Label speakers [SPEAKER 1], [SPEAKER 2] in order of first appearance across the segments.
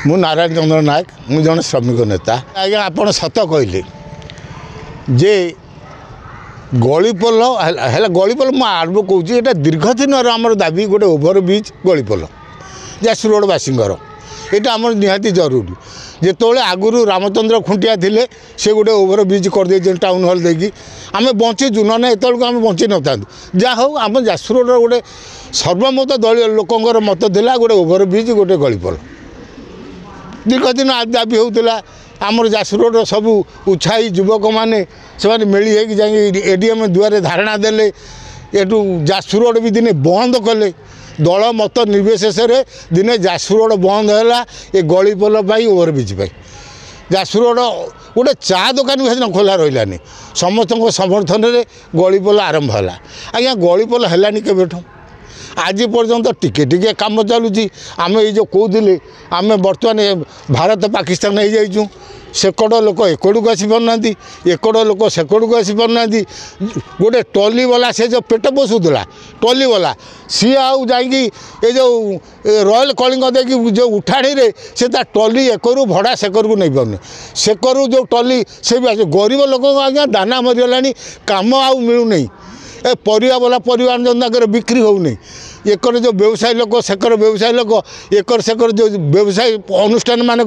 [SPEAKER 1] मु नारायण चंद्र नायक मु जन श्रमिक नेता आज्ञा आप सत कहले जे गलीपोल है गलीपोल मुझे आरंभ कौच ये दीर्घ दिन आम दाबी गोटे ओभर ब्रिज गलीपोल जाजपुर रोडवासींर यहाँ आम निहाती जरूरी जिते आगुरी रामचंद्र खुंटिया थे से गोटे ओभर ब्रिज करदे टाउन हल देकी आम बचीचु ना एतक आम बची न था जहाँ हूँ आम जाजपुर रोड गोटे सर्वमत दलीय लोकर मत था गोटे ओभर ब्रिज गोटे गलीपोल दीर्घ दिन दाबी होता आमर जाजपुर रोड सबू उत्साही युवक मैंने से मिली होगी जाए एडीएम दुआरे धारणा देले एटू जाजपुर रोड भी दिने बंद कले दल मत निर्विशेष दिने जाजपुर रोड बंद है ये गलीपोल ओभरब्रिज जाजपुर रोड गोटे चा दुकान भी खोला रही समस्त समर्थन में गलीपोल आरंभ है आज्ञा गलीपोल है केवेठू आज पर्यंत टिके टिके काम चलुची आम ये जो कहते आम बर्तमान भारत पाकिस्तान हो जाइछू सेकड़ लोक एकड़ को आसी पारना एकड़ लोक सेकड़ को आसी पारना गोटे टली वाला से जो पेट पोषुला टली वाला सी आउ जाकि ये जो रॉयल कलिंग देखिए जो उठाणी रे से टली एकरू भड़ा सेकरू नहीं पाने सेकरू जो टली से भी आस गरीब लोक आज्ञा दाना मरीगला कम आउ मिलूनी ए परिवा वाला परिवार जो बिक्री होनी एकर जो व्यवसायी लोक सेकर व्यवसायी लोक एकर सेकर जो व्यवसायी अनुष्ठान मान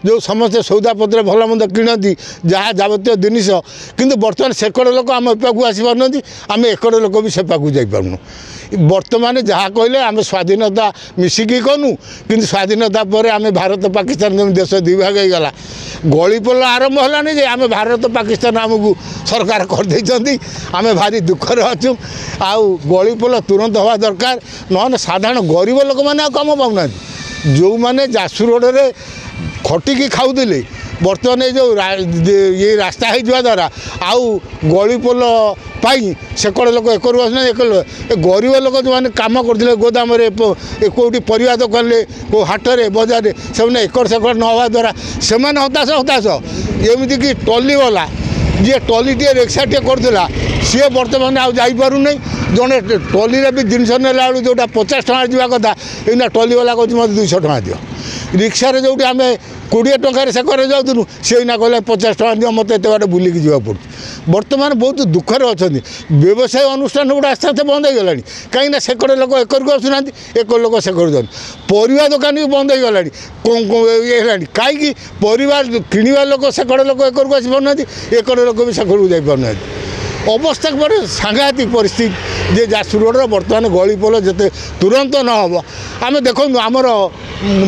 [SPEAKER 1] जो समस्त सौदापत्र भल मंद किणती जहाँ जबतीय जिनिस किंतु बर्तमान सेकड़ लोक आम एपाक आसी पारना आम एकड़ लोक भी सेपाक जापरनु बर्तमान जहाँ कहले आम स्वाधीनता मिसिकी कनु कि स्वाधीनता पर आम भारत पाकिस्तान देश दुई भाग होगा गलीपोल आरंभ है जे आम भारत पाकिस्तान आमको सरकार करदे आम भारी दुखर अच्छु आउ गलीपोल तुरंत हवा दरकार ना साधारण गरीब लोक मैंने कम पाऊना जो मैंने जाजपुर रोड में खटिकी खाऊले बर्तमान ये जो ये रास्ता हो द्वारा आउ गलीपोल सेकड़ लोक एक गरीब लोक जो मैंने कम करते गोदाम कौटी परिवा दुकान को हाटे बजार से एकड़ सेकड़ न हवा द्वारा से हताश हताश एमती कि टली वाला जी टली टे रिक्शा टे करूला सी बर्तमान आईपार नहीं जड़े टली भी जिनस नेला बेलू जोटा 50 टଙ୍କା जावा कथा ये टली वाला कहूँ मत 200 टଙ୍କା दियो रिक्शा जो आम 20 टंकार सेकर जाऊँ सी ना कहले 50 टଙ୍କା दियो मत एत बाटे बुलिकी जावा पड़े बर्तमान बहुत दुखर अच्छा व्यवसाय अनुष्ठान गुड़ा आस्ते आस्ते बंद हो गला कहीं सेकड़ लोक एकर को आसुना एक लोक सेकड़ जाऊँ परिवा दुकान भी बंद हो गला ये है कहीं परिवार किणवा लोक सेकड़ लोक एकर को आसी पारना एकड़ लोक भी सेकड़ को जापारना अवस्था पर सांघातिक परिस्थिति जे जाजपुर रोड बर्तमान गलीपोल जिते तुरंत न हम आम देखो आमर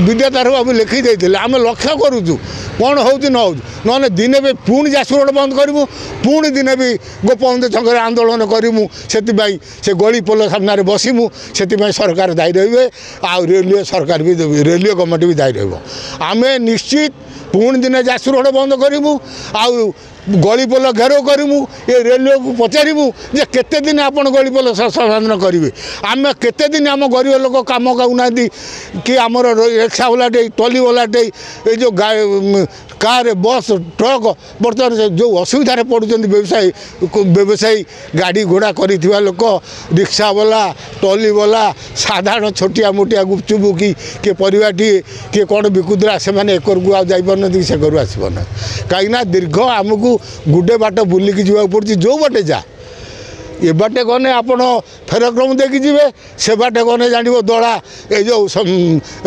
[SPEAKER 1] विद्याधर बाबू लिखी देते आम लक्ष्य करुचु कौन हो ना दिने भी पुणी जाजपुर रोड बंद करूँ पुणी दिने भी गोपबंधु छक आंदोलन करूँ से गलीपोल सामने बसमु से सरकार दायी रे आ रेलवे सरकार भी रेलवे गवर्नमेंट भी दायी रम निश्चित पुणी दिने जाजपुर रोड बंद करूँ आउ गलीपोल घेराव करूँ ये रेलवे को पचारू जे केते दिन आप गलीपोल समाधान करेंगे आम केते दिन आम गरीब लोक कम करूना कि आमर रिक्शा वालाटे टली वालाटे ये जो कार बस ट्रक बर्तमान जो असुविधार पड़ुं व्यवसायी गाड़ी घोड़ा कर लोक रिक्शा वाला टली वाला साधारण छोटिया मोटिया गुपचुप कि परिवाटी किए कौन बिकुला से एकर को जापार से घर आसपना कहीं दीर्घ आमको गुडे बाट बुलिकी जावाक पड़ुछि जो बाटे जा ये बाटे गने आपण फेरक्रम देखी जी से बाटे गने जान दड़ा ये जो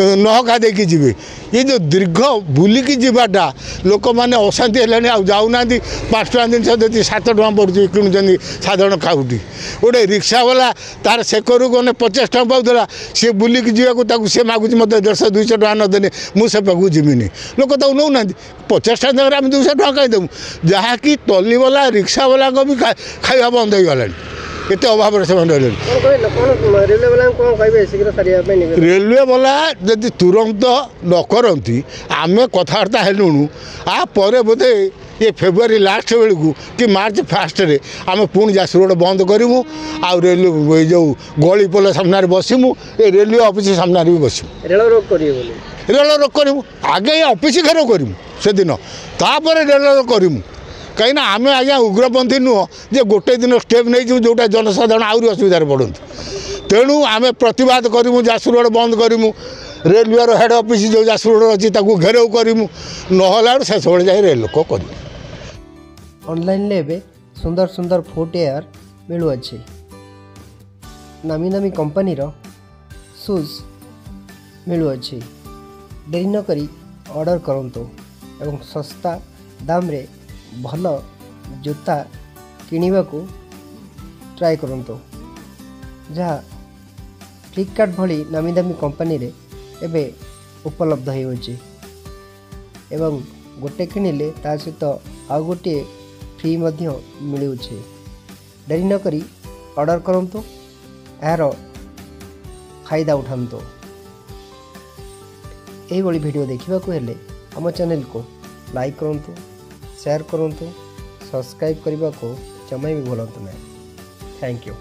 [SPEAKER 1] नहका देखी जी ये जो दीर्घ बुलिकी जाटा लोक मैंने अशांति है जाऊना 5 टଙ୍କା जिनस देती 7 टଙ୍କା पड़ुଛି किणुंट साधारण खाऊटी गोटे रिक्शा वाला तार सेकरू गने 50 टଙ୍କା पाऊला सी बुलिकी जावाक सी मागुच मत 150 200 टଙ୍କା नदेने मुझे पाक जीमिनी लोक तो नौना 50 टଙ୍କା जगह आम 200 टଙ୍କା कहीं देवु जहाँकि टली वाला रिक्शा वाला को भी खाଇବା बंद हो गला एत अभाव से रेलवे वाला जदि तुरंत न करती आम कथबार्ता हेलुणु आपर बोधे ये फेब्रुआरी लास्ट बेलू कि मार्च फास्ट रे आम पुणी जाजपुर रोड बंद करूँ आ रेलवे जो गलीपोल सामने बसमु ये रेलवे ऑफिस सामने भी बसमु रेल रोक करूँ आगे ऑफिस घेराव करूँ से दिन तापर रेल रोक करूँ कहीं आम आज्ञा उग्रपंथी नुह जे गोटे दिन स्टेप नहीं जोटा जनसाधारण आहरी असुविधार पड़ते तेणु आम प्रतिवाद करूँ जाजपुर रोड बंद करूँ रेलवे हेड ऑफिस जो जासुर अच्छी घेराव करूँ ना शेष बेले जाए रेल लोक कर
[SPEAKER 2] ऑनलाइन ले सुंदर सुंदर फुटवेयर मिलुअछि नामी नामी कंपनी रो शूज मिलुअछि देरी न करी ऑर्डर करंतु एवं सस्ता दाम रे भल जूता किनिबा को ट्राई करंतु जहाँ फ्लिपकार्ट भली नामी दामी कंपनी रे एबे उपलब्ध होइछि एवं गोटे किनिले ता सहित आउ गोटे फ्री मध्य मिलुछि देरी न करी ऑर्डर करंतु यार फायदा उठातु यही वीडियो देखा हेले आम चैनल को लाइक करूँ शेयर करूँ सब्सक्राइब करने को जमा भी भूलु ना। Thank you.